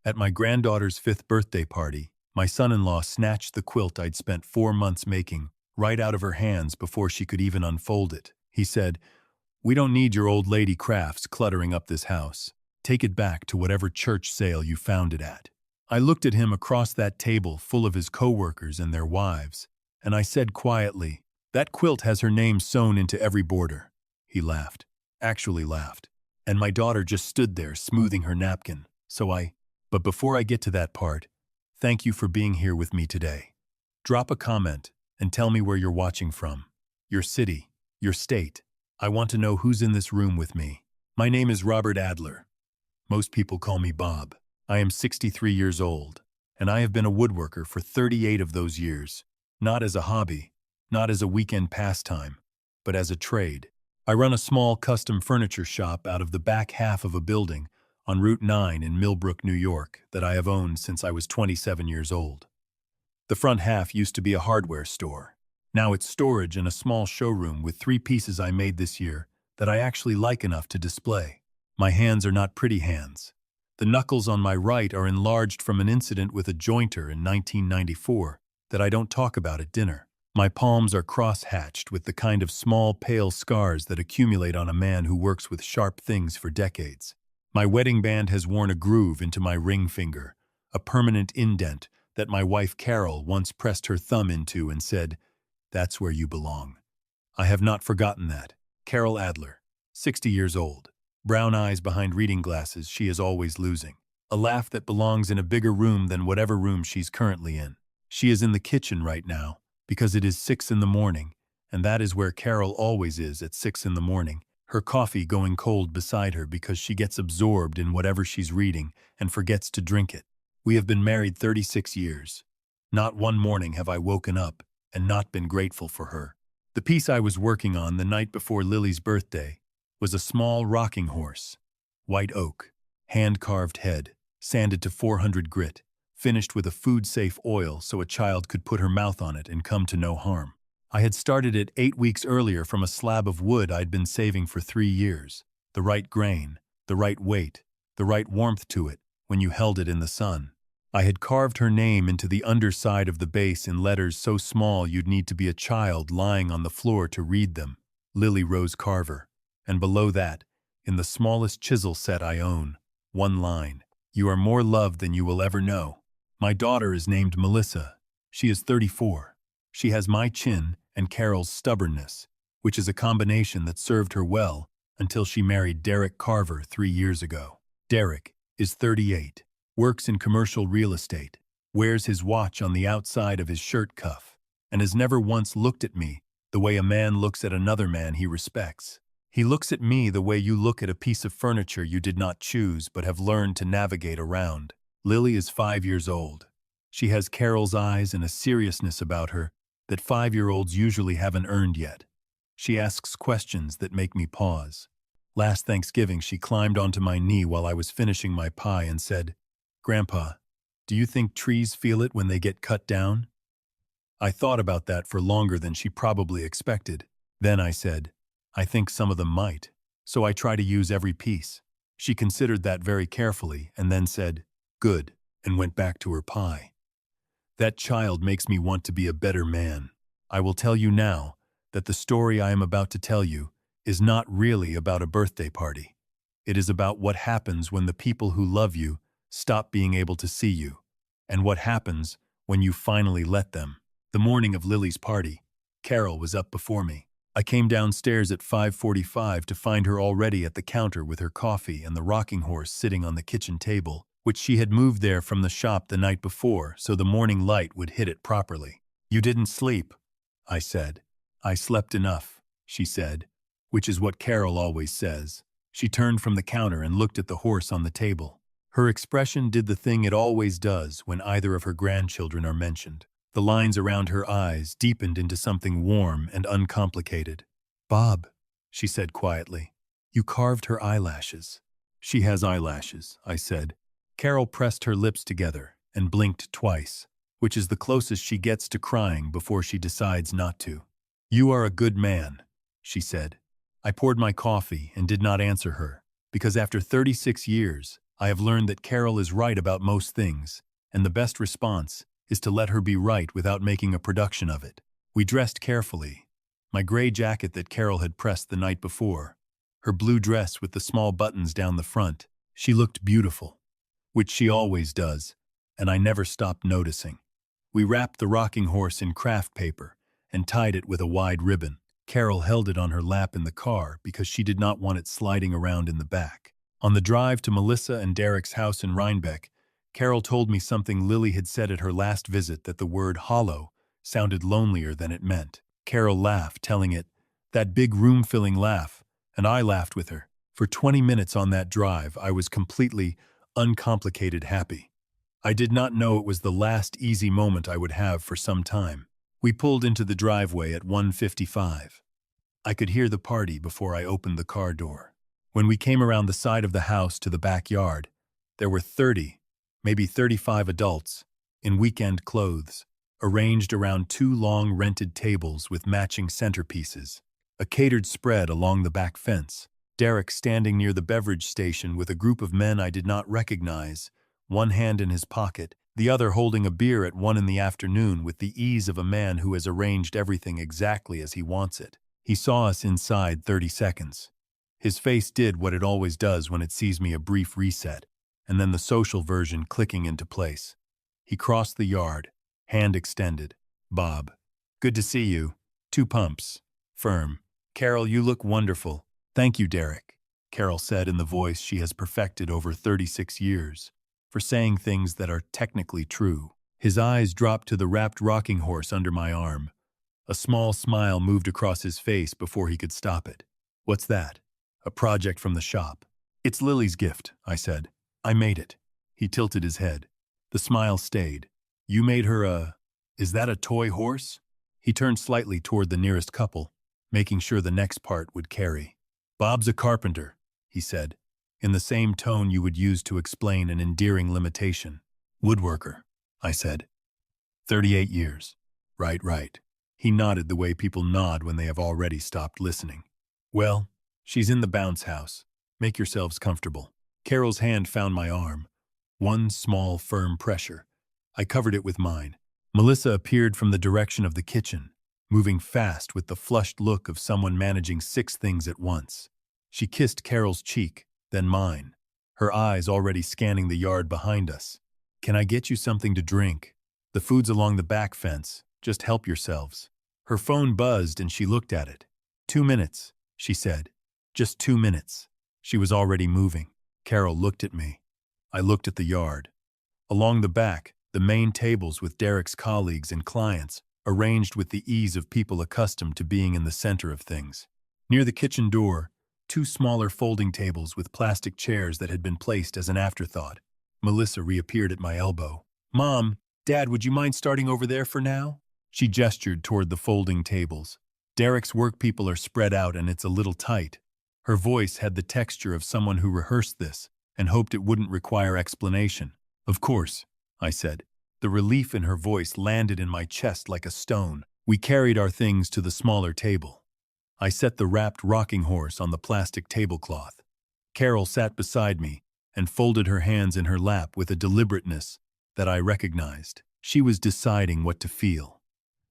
At my granddaughter's 5th birthday party, my son-in-law snatched the quilt I'd spent 4 months making right out of her hands before she could even unfold it. He said, "We don't need your old lady crafts cluttering up this house. Take it back to whatever church sale you found it at." I looked at him across that table full of his coworkers and their wives, and I said quietly, "That quilt has her name sewn into every border." He laughed, actually laughed, and my daughter just stood there smoothing her napkin. But before I get to that part, thank you for being here with me today. Drop a comment and tell me where you're watching from, your city, your state. I want to know who's in this room with me. My name is Robert Adler. Most people call me Bob. I am 63 years old, and I have been a woodworker for 38 of those years, not as a hobby, not as a weekend pastime, but as a trade. I run a small custom furniture shop out of the back half of a building on Route 9 in Millbrook, New York, that I have owned since I was 27 years old. The front half used to be a hardware store. Now it's storage and a small showroom with 3 pieces I made this year that I actually like enough to display. My hands are not pretty hands. The knuckles on my right are enlarged from an incident with a jointer in 1994 that I don't talk about at dinner. My palms are cross-hatched with the kind of small, pale scars that accumulate on a man who works with sharp things for decades. My wedding band has worn a groove into my ring finger, a permanent indent that my wife Carol once pressed her thumb into and said, "That's where you belong." I have not forgotten that. Carol Adler, 60 years old, brown eyes behind reading glasses she is always losing, a laugh that belongs in a bigger room than whatever room she's currently in. She is in the kitchen right now because it is 6 in the morning, and that is where Carol always is at 6 in the morning, her coffee going cold beside her because she gets absorbed in whatever she's reading and forgets to drink it. We have been married 36 years. Not one morning have I woken up and not been grateful for her. The piece I was working on the night before Lily's birthday was a small rocking horse, white oak, hand-carved head, sanded to 400 grit, finished with a food-safe oil so a child could put her mouth on it and come to no harm. I had started it 8 weeks earlier from a slab of wood I'd been saving for 3 years. The right grain, the right weight, the right warmth to it when you held it in the sun. I had carved her name into the underside of the base in letters so small you'd need to be a child lying on the floor to read them. Lily Rose Carver. And below that, in the smallest chisel set I own, one line, "You are more loved than you will ever know." My daughter is named Melissa. She is 34. She has my chin and Carol's stubbornness, which is a combination that served her well until she married Derek Carver 3 years ago. Derek is 38, works in commercial real estate, wears his watch on the outside of his shirt cuff, and has never once looked at me the way a man looks at another man he respects. He looks at me the way you look at a piece of furniture you did not choose but have learned to navigate around. Lily is 5 years old. She has Carol's eyes and a seriousness about her that 5-year-olds usually haven't earned yet. She asks questions that make me pause. Last Thanksgiving, she climbed onto my knee while I was finishing my pie and said, "Grandpa, do you think trees feel it when they get cut down?" I thought about that for longer than she probably expected. Then I said, "I think some of them might, so I try to use every piece." She considered that very carefully and then said, "Good," and went back to her pie. That child makes me want to be a better man. I will tell you now that the story I am about to tell you is not really about a birthday party. It is about what happens when the people who love you stop being able to see you, and what happens when you finally let them. The morning of Lily's party, Carol was up before me. I came downstairs at 5:45 to find her already at the counter with her coffee and the rocking horse sitting on the kitchen table, which she had moved there from the shop the night before so the morning light would hit it properly. "You didn't sleep," I said. "I slept enough," she said, which is what Carol always says. She turned from the counter and looked at the horse on the table. Her expression did the thing it always does when either of her grandchildren are mentioned. The lines around her eyes deepened into something warm and uncomplicated. "Bob," she said quietly, "you carved her eyelashes." "She has eyelashes," I said. Carol pressed her lips together and blinked twice, which is the closest she gets to crying before she decides not to. "You are a good man," she said. I poured my coffee and did not answer her, because after 36 years, I have learned that Carol is right about most things, and the best response is to let her be right without making a production of it. We dressed carefully. My gray jacket that Carol had pressed the night before, her blue dress with the small buttons down the front. She looked beautiful, which she always does, and I never stopped noticing. We wrapped the rocking horse in craft paper and tied it with a wide ribbon. Carol held it on her lap in the car because she did not want it sliding around in the back. On the drive to Melissa and Derek's house in Rhinebeck, Carol told me something Lily had said at her last visit, that the word hollow sounded lonelier than it meant. Carol laughed, telling it, that big room-filling laugh, and I laughed with her. For 20 minutes on that drive, I was completely, uncomplicated happy. I did not know it was the last easy moment I would have for some time. We pulled into the driveway at 1:55. I could hear the party before I opened the car door. When we came around the side of the house to the backyard, there were 30, maybe 35 adults, in weekend clothes, arranged around two long rented tables with matching centerpieces, a catered spread along the back fence. Derek standing near the beverage station with a group of men I did not recognize, one hand in his pocket, the other holding a beer at 1 in the afternoon with the ease of a man who has arranged everything exactly as he wants it. He saw us inside 30 seconds. His face did what it always does when it sees me, a brief reset, and then the social version clicking into place. He crossed the yard, hand extended. Bob. Good to see you. 2 pumps. Firm. Carol, you look wonderful. Thank you, Derek, Carol said in the voice she has perfected over 36 years, for saying things that are technically true. His eyes dropped to the wrapped rocking horse under my arm. A small smile moved across his face before he could stop it. What's that? A project from the shop. It's Lily's gift, I said. I made it. He tilted his head. The smile stayed. You made her a... Is that a toy horse? He turned slightly toward the nearest couple, making sure the next part would carry. Bob's a carpenter, he said, in the same tone you would use to explain an endearing limitation. Woodworker, I said. 38 years. Right. He nodded the way people nod when they have already stopped listening. Well, she's in the bounce house. Make yourselves comfortable. Carol's hand found my arm. One small, firm pressure. I covered it with mine. Melissa appeared from the direction of the kitchen, moving fast with the flushed look of someone managing 6 things at once. She kissed Carol's cheek, then mine, her eyes already scanning the yard behind us. Can I get you something to drink? The food's along the back fence. Just help yourselves. Her phone buzzed and she looked at it. 2 minutes, she said. Just 2 minutes. She was already moving. Carol looked at me. I looked at the yard. Along the back, the main tables with Derek's colleagues and clients, arranged with the ease of people accustomed to being in the center of things. Near the kitchen door, 2 smaller folding tables with plastic chairs that had been placed as an afterthought. Melissa reappeared at my elbow. Mom, Dad, would you mind starting over there for now? She gestured toward the folding tables. Derek's work people are spread out and it's a little tight. Her voice had the texture of someone who rehearsed this and hoped it wouldn't require explanation. Of course, I said. The relief in her voice landed in my chest like a stone. We carried our things to the smaller table. I set the wrapped rocking horse on the plastic tablecloth. Carol sat beside me and folded her hands in her lap with a deliberateness that I recognized. She was deciding what to feel.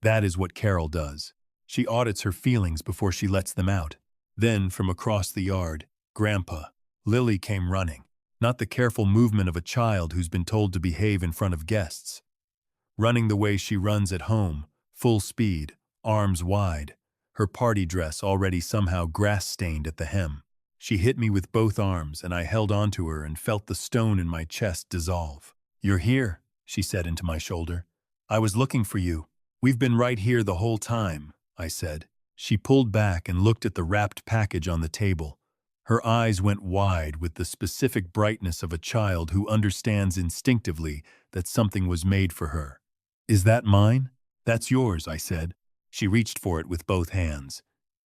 That is what Carol does. She audits her feelings before she lets them out. Then, from across the yard, Grandpa, Lily came running. Not the careful movement of a child who's been told to behave in front of guests. Running the way she runs at home, full speed, arms wide, her party dress already somehow grass-stained at the hem. She hit me with both arms, and I held onto her and felt the stone in my chest dissolve. You're here, she said into my shoulder. I was looking for you. We've been right here the whole time, I said. She pulled back and looked at the wrapped package on the table. Her eyes went wide with the specific brightness of a child who understands instinctively that something was made for her. Is that mine? That's yours, I said. She reached for it with both hands.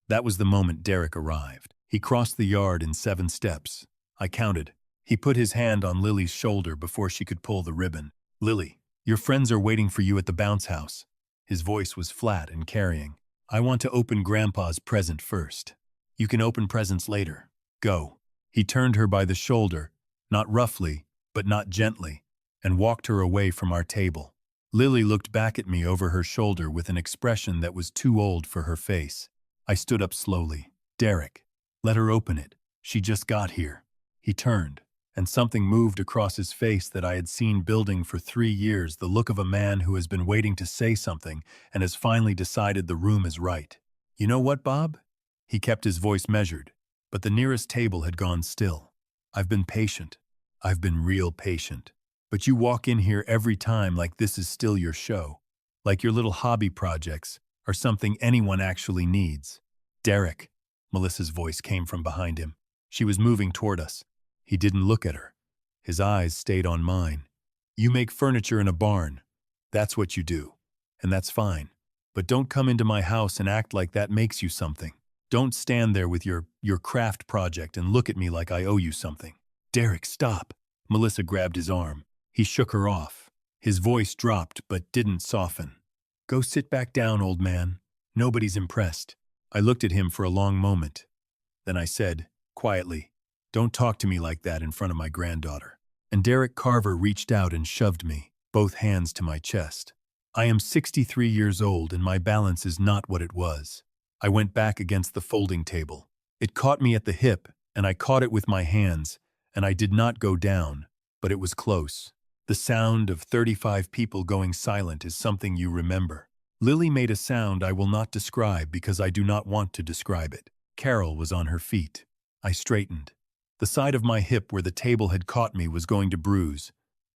That was the moment Derek arrived. He crossed the yard in 7 steps. I counted. He put his hand on Lily's shoulder before she could pull the ribbon. Lily, your friends are waiting for you at the bounce house. His voice was flat and carrying. I want to open Grandpa's present first. You can open presents later. Go. He turned her by the shoulder, not roughly, but not gently, and walked her away from our table. Lily looked back at me over her shoulder with an expression that was too old for her face. I stood up slowly. Derek, let her open it. She just got here. He turned, and something moved across his face that I had seen building for 3 years, the look of a man who has been waiting to say something and has finally decided the room is right. You know what, Bob? He kept his voice measured, but the nearest table had gone still. I've been patient. I've been real patient. But you walk in here every time like this is still your show, like your little hobby projects or something anyone actually needs. Derek, Melissa's voice came from behind him. She was moving toward us. He didn't look at her. His eyes stayed on mine. You make furniture in a barn. That's what you do. And that's fine. But don't come into my house and act like that makes you something. Don't stand there with your craft project and look at me like I owe you something. Derek, stop. Melissa grabbed his arm. He shook her off. His voice dropped but didn't soften. Go sit back down, old man. Nobody's impressed. I looked at him for a long moment. Then I said, quietly, don't talk to me like that in front of my granddaughter. And Derek Carver reached out and shoved me, both hands to my chest. I am 63 years old and my balance is not what it was. I went back against the folding table. It caught me at the hip, and I caught it with my hands, and I did not go down, but it was close. The sound of 35 people going silent is something you remember. Lily made a sound I will not describe because I do not want to describe it. Carol was on her feet. I straightened. The side of my hip where the table had caught me was going to bruise.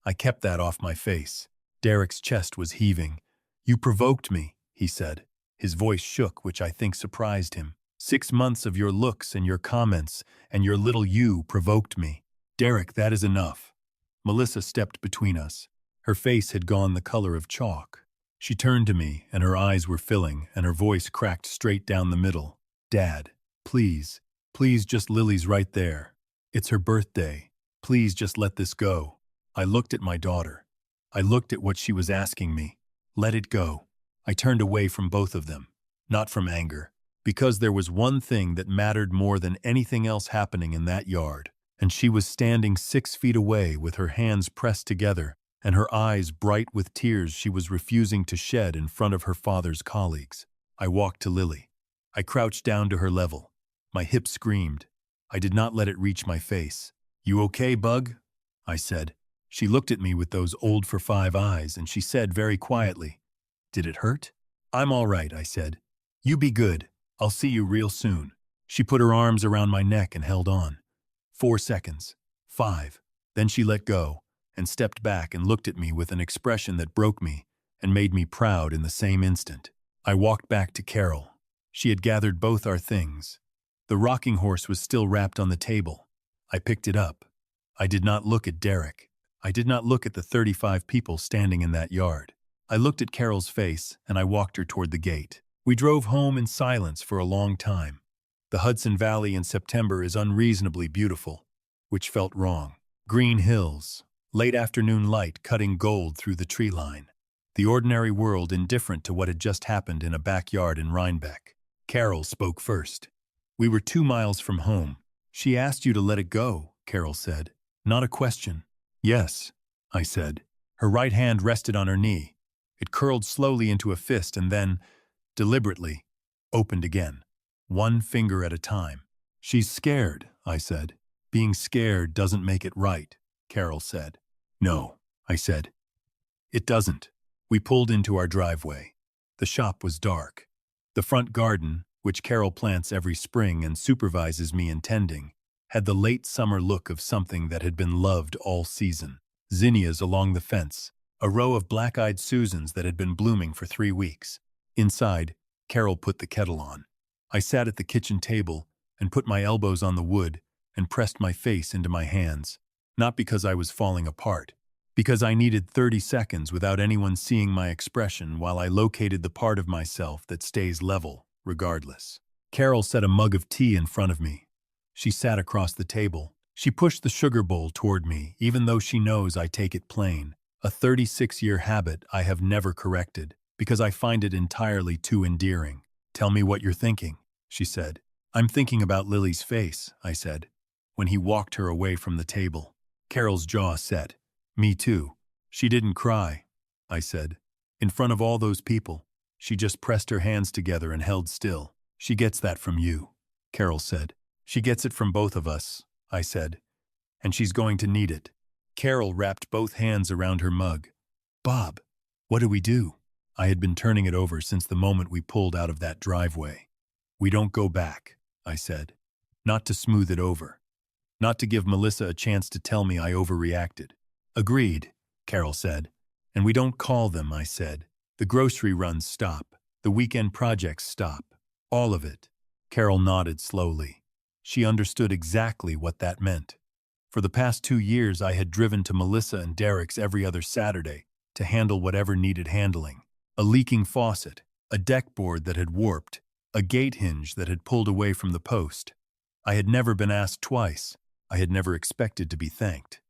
I kept that off my face. Derek's chest was heaving. You provoked me, he said. His voice shook, which I think surprised him. 6 months of your looks and your comments and your little you provoked me. Derek, that is enough. Melissa stepped between us. Her face had gone the color of chalk. She turned to me, and her eyes were filling, and her voice cracked straight down the middle. Dad, please, please, just Lily's right there. It's her birthday. Please just let this go. I looked at my daughter. I looked at what she was asking me. Let it go. I turned away from both of them, not from anger, because there was one thing that mattered more than anything else happening in that yard. And she was standing 6 feet away with her hands pressed together and her eyes bright with tears she was refusing to shed in front of her father's colleagues. I walked to Lily. I crouched down to her level. My hip screamed. I did not let it reach my face. You okay, Bug? I said. She looked at me with those old for 5 eyes and she said very quietly, Did it hurt? I'm all right, I said. You be good. I'll see you real soon. She put her arms around my neck and held on. 4 seconds. 5. Then she let go and stepped back and looked at me with an expression that broke me and made me proud in the same instant. I walked back to Carol. She had gathered both our things. The rocking horse was still wrapped on the table. I picked it up. I did not look at Derek. I did not look at the 35 people standing in that yard. I looked at Carol's face and I walked her toward the gate. We drove home in silence for a long time. The Hudson Valley in September is unreasonably beautiful, which felt wrong. Green hills, late afternoon light cutting gold through the tree line. The ordinary world indifferent to what had just happened in a backyard in Rhinebeck. Carol spoke first. We were 2 miles from home. She asked you to let it go, Carol said. Not a question. Yes, I said. Her right hand rested on her knee. It curled slowly into a fist and then, deliberately, opened again. 1 finger at a time. She's scared, I said. Being scared doesn't make it right, Carol said. No, I said. It doesn't. We pulled into our driveway. The shop was dark. The front garden, which Carol plants every spring and supervises me in tending, had the late summer look of something that had been loved all season. Zinnias along the fence, a row of black-eyed Susans that had been blooming for 3 weeks. Inside, Carol put the kettle on. I sat at the kitchen table and put my elbows on the wood and pressed my face into my hands, not because I was falling apart, because I needed 30 seconds without anyone seeing my expression while I located the part of myself that stays level, regardless. Carol set a mug of tea in front of me. She sat across the table. She pushed the sugar bowl toward me, even though she knows I take it plain, a 36-year habit I have never corrected, because I find it entirely too endearing. Tell me what you're thinking, she said. I'm thinking about Lily's face, I said, when he walked her away from the table. Carol's jaw set. Me too. She didn't cry, I said. In front of all those people, she just pressed her hands together and held still. She gets that from you, Carol said. She gets it from both of us, I said. And she's going to need it. Carol wrapped both hands around her mug. Bob, what do we do? I had been turning it over since the moment we pulled out of that driveway. We don't go back, I said. Not to smooth it over. Not to give Melissa a chance to tell me I overreacted. Agreed, Carol said. And we don't call them, I said. The grocery runs stop. The weekend projects stop. All of it. Carol nodded slowly. She understood exactly what that meant. For the past 2 years, I had driven to Melissa and Derek's every other Saturday to handle whatever needed handling. A leaking faucet, a deck board that had warped, a gate hinge that had pulled away from the post. I had never been asked twice. I had never expected to be thanked.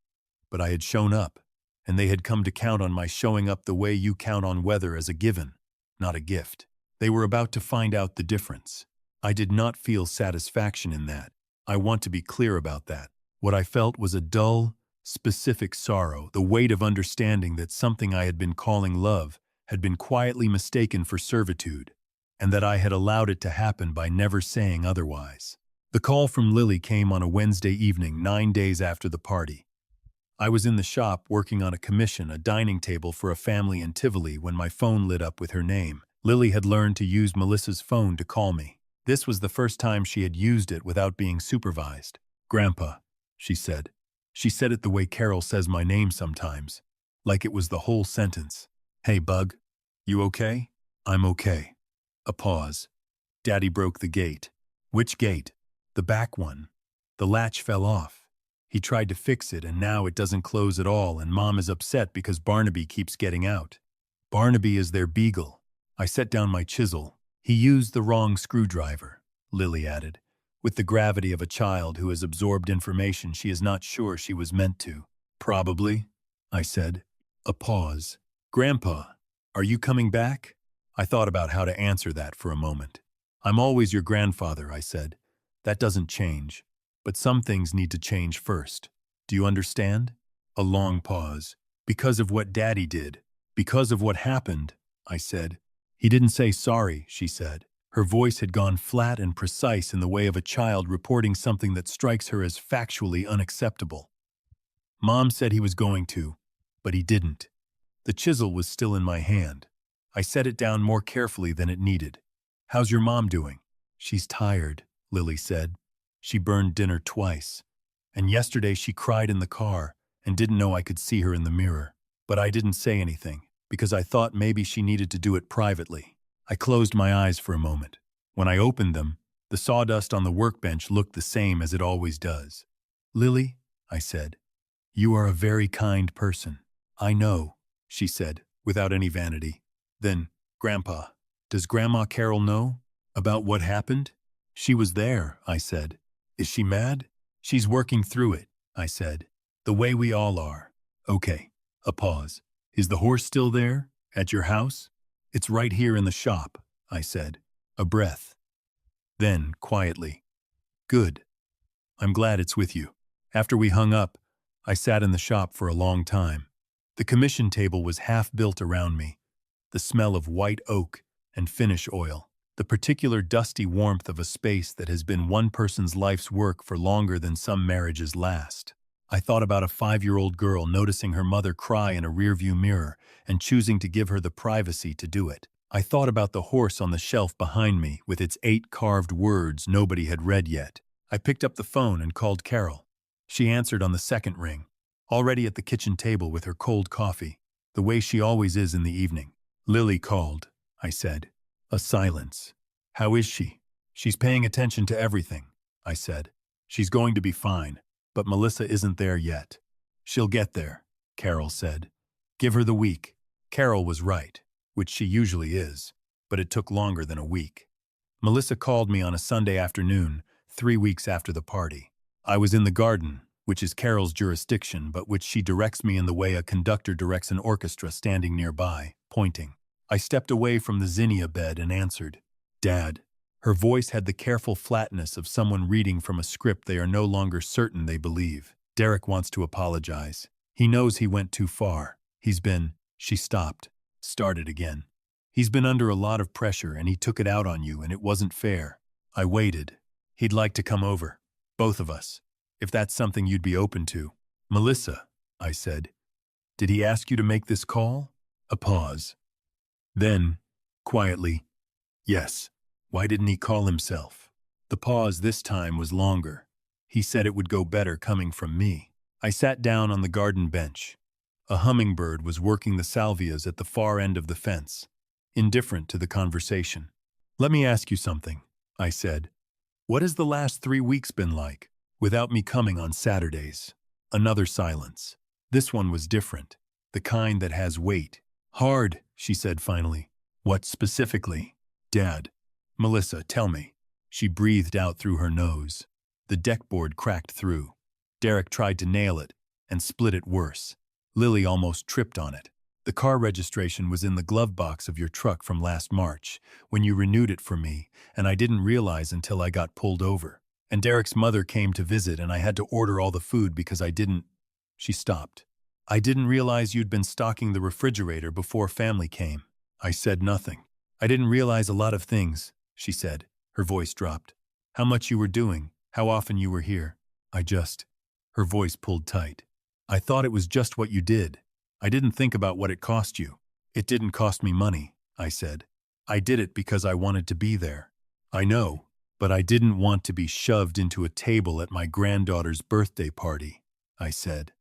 But I had shown up, and they had come to count on my showing up the way you count on weather as a given, not a gift. They were about to find out the difference. I did not feel satisfaction in that. I want to be clear about that. What I felt was a dull, specific sorrow, the weight of understanding that something I had been calling love had been quietly mistaken for servitude, and that I had allowed it to happen by never saying otherwise. The call from Lily came on a Wednesday evening, 9 days after the party. I was in the shop working on a commission, a dining table for a family in Tivoli, when my phone lit up with her name. Lily had learned to use Melissa's phone to call me. This was the first time she had used it without being supervised. Grandpa, she said. She said it the way Carol says my name sometimes, like it was the whole sentence. Hey, Bug, you okay? I'm okay. A pause. Daddy broke the gate. Which gate? The back one. The latch fell off. He tried to fix it, and now it doesn't close at all, and Mom is upset because Barnaby keeps getting out. Barnaby is their beagle. I set down my chisel. He used the wrong screwdriver, Lily added, with the gravity of a child who has absorbed information she is not sure she was meant to. Probably, I said. A pause. Grandpa, are you coming back? I thought about how to answer that for a moment. I'm always your grandfather, I said. That doesn't change. But some things need to change first. Do you understand? A long pause. Because of what Daddy did. Because of what happened, I said. He didn't say sorry, she said. Her voice had gone flat and precise in the way of a child reporting something that strikes her as factually unacceptable. Mom said he was going to, but he didn't. The chisel was still in my hand. I set it down more carefully than it needed. How's your mom doing? She's tired, Lily said. She burned dinner twice. And yesterday she cried in the car and didn't know I could see her in the mirror. But I didn't say anything, because I thought maybe she needed to do it privately. I closed my eyes for a moment. When I opened them, the sawdust on the workbench looked the same as it always does. Lily, I said, you are a very kind person. I know, she said, without any vanity. Then, Grandpa, does Grandma Carol know about what happened? She was there, I said. Is she mad? She's working through it, I said. The way we all are. Okay. A pause. Is the horse still there? At your house? It's right here in the shop, I said. A breath. Then, quietly. Good. I'm glad it's with you. After we hung up, I sat in the shop for a long time. The commission table was half built around me. The smell of white oak and finish oil. The particular dusty warmth of a space that has been one person's life's work for longer than some marriages last. I thought about a 5-year-old girl noticing her mother cry in a rearview mirror and choosing to give her the privacy to do it. I thought about the horse on the shelf behind me with its 8 carved words nobody had read yet. I picked up the phone and called Carol. She answered on the second ring, already at the kitchen table with her cold coffee, the way she always is in the evening. Lily called, I said. A silence. How is she? She's paying attention to everything, I said. She's going to be fine, but Melissa isn't there yet. She'll get there, Carol said. Give her the week. Carol was right, which she usually is, but it took longer than a week. Melissa called me on a Sunday afternoon, 3 weeks after the party. I was in the garden, which is Carol's jurisdiction, but which she directs me in the way a conductor directs an orchestra standing nearby, pointing. I stepped away from the zinnia bed and answered, Dad. Her voice had the careful flatness of someone reading from a script they are no longer certain they believe. Derek wants to apologize. He knows he went too far. She stopped, started again. He's been under a lot of pressure and he took it out on you and it wasn't fair. I waited. He'd like to come over. Both of us. If that's something you'd be open to. Melissa, I said. Did he ask you to make this call? A pause. Then, quietly, yes. Why didn't he call himself? The pause this time was longer. He said it would go better coming from me. I sat down on the garden bench. A hummingbird was working the salvias at the far end of the fence, indifferent to the conversation. Let me ask you something, I said. What has the last 3 weeks been like, without me coming on Saturdays? Another silence. This one was different, the kind that has weight. Hard, she said finally. What specifically? Dad. Melissa, tell me. She breathed out through her nose. The deckboard cracked through. Derek tried to nail it and split it worse. Lily almost tripped on it. The car registration was in the glove box of your truck from last March, when you renewed it for me, and I didn't realize until I got pulled over. And Derek's mother came to visit and I had to order all the food because I didn't. She stopped. I didn't realize you'd been stocking the refrigerator before family came. I said nothing. I didn't realize a lot of things, she said. Her voice dropped. How much you were doing, how often you were here. Her voice pulled tight. I thought it was just what you did. I didn't think about what it cost you. It didn't cost me money, I said. I did it because I wanted to be there. I know, but I didn't want to be shoved into a table at my granddaughter's birthday party, I said.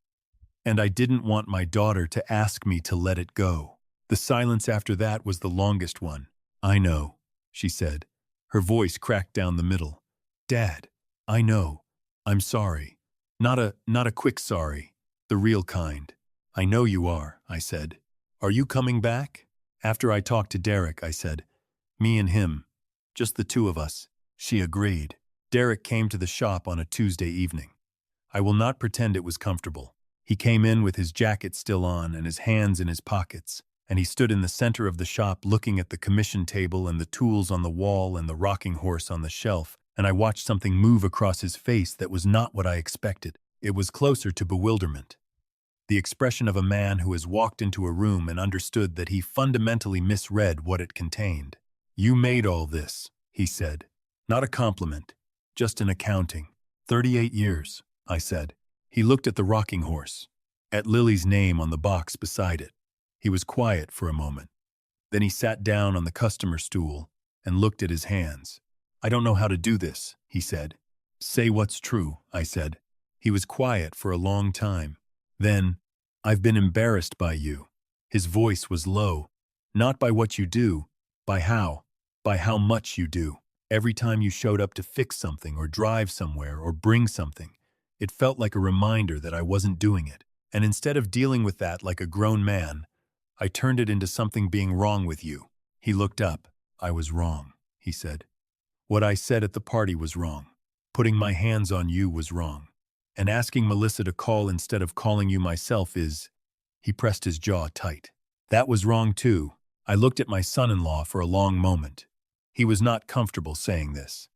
And I didn't want my daughter to ask me to let it go. The silence after that was the longest one. I know, she said. Her voice cracked down the middle. Dad, I know. I'm sorry. Not a quick sorry. The real kind. I know you are, I said. Are you coming back? After I talked to Derek, I said. Me and him. Just the two of us. She agreed. Derek came to the shop on a Tuesday evening. I will not pretend it was comfortable. He came in with his jacket still on and his hands in his pockets, and he stood in the center of the shop looking at the commission table and the tools on the wall and the rocking horse on the shelf, and I watched something move across his face that was not what I expected. It was closer to bewilderment. The expression of a man who has walked into a room and understood that he fundamentally misread what it contained. You made all this, he said. Not a compliment, just an accounting. 38 years, I said. He looked at the rocking horse, at Lily's name on the box beside it. He was quiet for a moment. Then he sat down on the customer stool and looked at his hands. I don't know how to do this, he said. Say what's true, I said. He was quiet for a long time. Then, I've been embarrassed by you. His voice was low. Not by what you do, by how much you do. Every time you showed up to fix something or drive somewhere or bring something, it felt like a reminder that I wasn't doing it. And instead of dealing with that like a grown man, I turned it into something being wrong with you. He looked up. I was wrong, he said. What I said at the party was wrong. Putting my hands on you was wrong. And asking Melissa to call instead of calling you myself is... He pressed his jaw tight. That was wrong too. I looked at my son-in-law for a long moment. He was not comfortable saying this.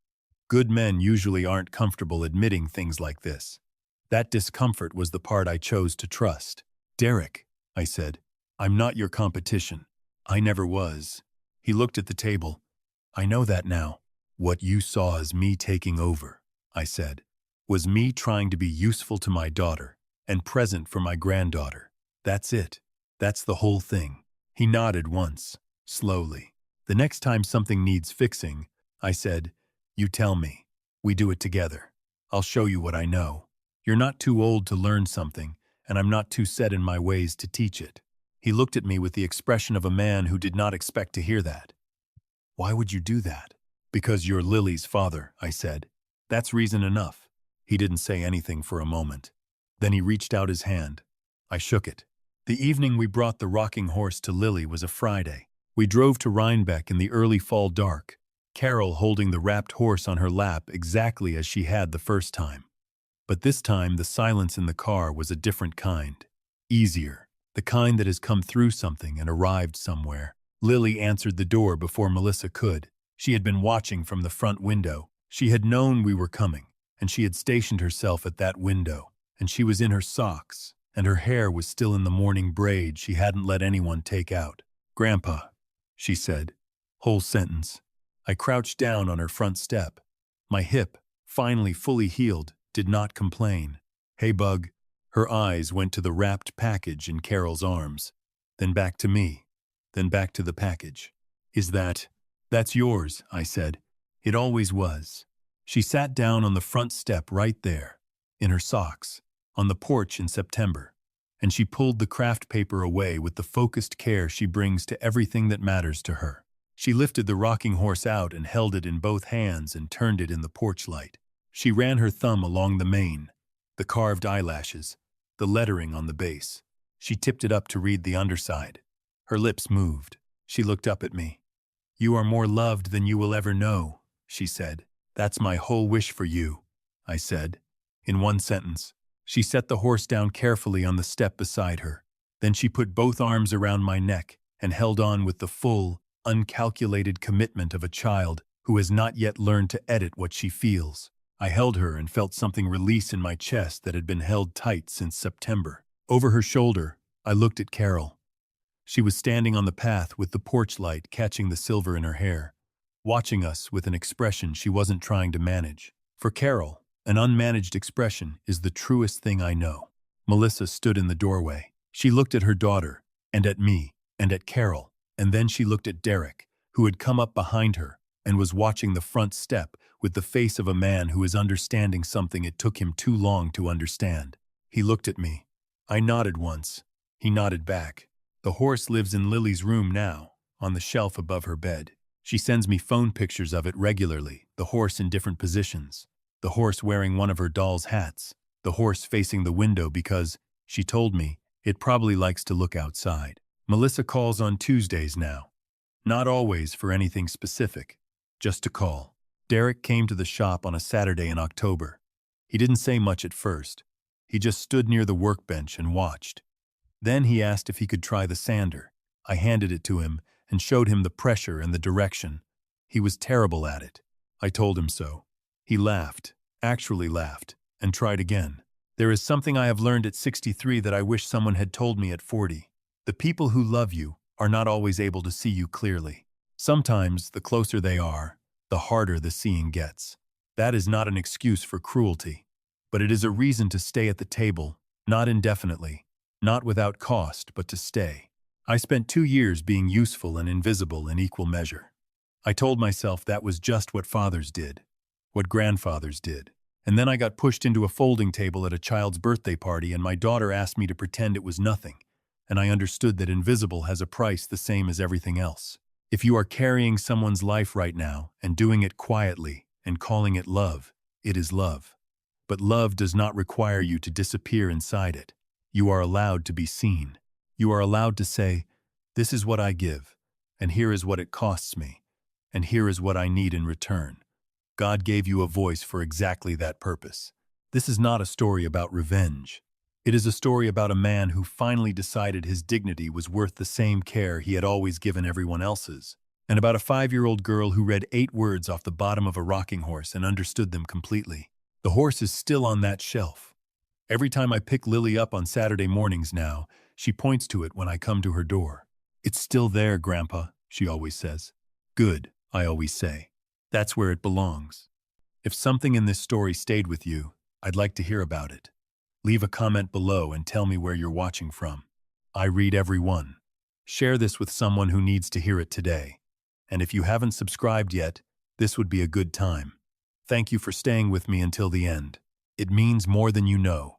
Good men usually aren't comfortable admitting things like this. That discomfort was the part I chose to trust. Derek, I said, I'm not your competition. I never was. He looked at the table. I know that now. What you saw as me taking over, I said, was me trying to be useful to my daughter and present for my granddaughter. That's it. That's the whole thing. He nodded once, slowly. The next time something needs fixing, I said, you tell me. We do it together. I'll show you what I know. You're not too old to learn something, and I'm not too set in my ways to teach it. He looked at me with the expression of a man who did not expect to hear that. Why would you do that? Because you're Lily's father, I said. That's reason enough. He didn't say anything for a moment. Then he reached out his hand. I shook it. The evening we brought the rocking horse to Lily was a Friday. We drove to Rhinebeck in the early fall dark, Carol holding the wrapped horse on her lap exactly as she had the first time. But this time the silence in the car was a different kind. Easier. The kind that has come through something and arrived somewhere. Lily answered the door before Melissa could. She had been watching from the front window. She had known we were coming, and she had stationed herself at that window. and she was in her socks, and her hair was still in the morning braid she hadn't let anyone take out. "Grandpa," she said. Whole sentence. I crouched down on her front step. My hip, finally fully healed, did not complain. "Hey, Bug." Her eyes went to the wrapped package in Carol's arms, then back to me, then back to the package. "That's yours," I said. "It always was." She sat down on the front step right there, in her socks, on the porch in September, and she pulled the craft paper away with the focused care she brings to everything that matters to her. She lifted the rocking horse out and held it in both hands and turned it in the porch light. She ran her thumb along the mane, the carved eyelashes, the lettering on the base. She tipped it up to read the underside. Her lips moved. She looked up at me. "You are more loved than you will ever know," she said. "That's my whole wish for you," I said, in one sentence. She set the horse down carefully on the step beside her. Then she put both arms around my neck and held on with the full, uncalculated commitment of a child who has not yet learned to edit what she feels. I held her and felt something release in my chest that had been held tight since September. Over her shoulder, I looked at Carol. She was standing on the path with the porch light catching the silver in her hair, watching us with an expression she wasn't trying to manage. For Carol, an unmanaged expression is the truest thing I know. Melissa stood in the doorway. She looked at her daughter, and at me, and at Carol, and then she looked at Derek, who had come up behind her and was watching the front step with the face of a man who is understanding something it took him too long to understand. He looked at me. I nodded once. He nodded back. "The horse lives in Lily's room now, on the shelf above her bed. She sends me phone pictures of it regularly, the horse in different positions. The horse wearing one of her doll's hats. The horse facing the window because, she told me, it probably likes to look outside. Melissa calls on Tuesdays now. Not always for anything specific, just to call." Derek came to the shop on a Saturday in October. He didn't say much at first. He just stood near the workbench and watched. Then he asked if he could try the sander. I handed it to him and showed him the pressure and the direction. He was terrible at it. I told him so. He laughed, actually laughed, and tried again. "There is something I have learned at 63 that I wish someone had told me at 40. The people who love you are not always able to see you clearly. Sometimes, the closer they are, the harder the seeing gets. That is not an excuse for cruelty, but it is a reason to stay at the table, not indefinitely, not without cost, but to stay. I spent 2 years being useful and invisible in equal measure. I told myself that was just what fathers did, what grandfathers did. And then I got pushed into a folding table at a child's birthday party, and my daughter asked me to pretend it was nothing, and I understood that invisible has a price the same as everything else. If you are carrying someone's life right now and doing it quietly and calling it love, it is love. But love does not require you to disappear inside it. You are allowed to be seen. You are allowed to say, "This is what I give, and here is what it costs me, and here is what I need in return." God gave you a voice for exactly that purpose. This is not a story about revenge. It is a story about a man who finally decided his dignity was worth the same care he had always given everyone else's, and about a 5-year-old girl who read 8 words off the bottom of a rocking horse and understood them completely. The horse is still on that shelf. Every time I pick Lily up on Saturday mornings now, she points to it when I come to her door. "It's still there, Grandpa," she always says. "Good," I always say. "That's where it belongs." If something in this story stayed with you, I'd like to hear about it. Leave a comment below and tell me where you're watching from. I read every one. Share this with someone who needs to hear it today. And if you haven't subscribed yet, this would be a good time. Thank you for staying with me until the end. It means more than you know.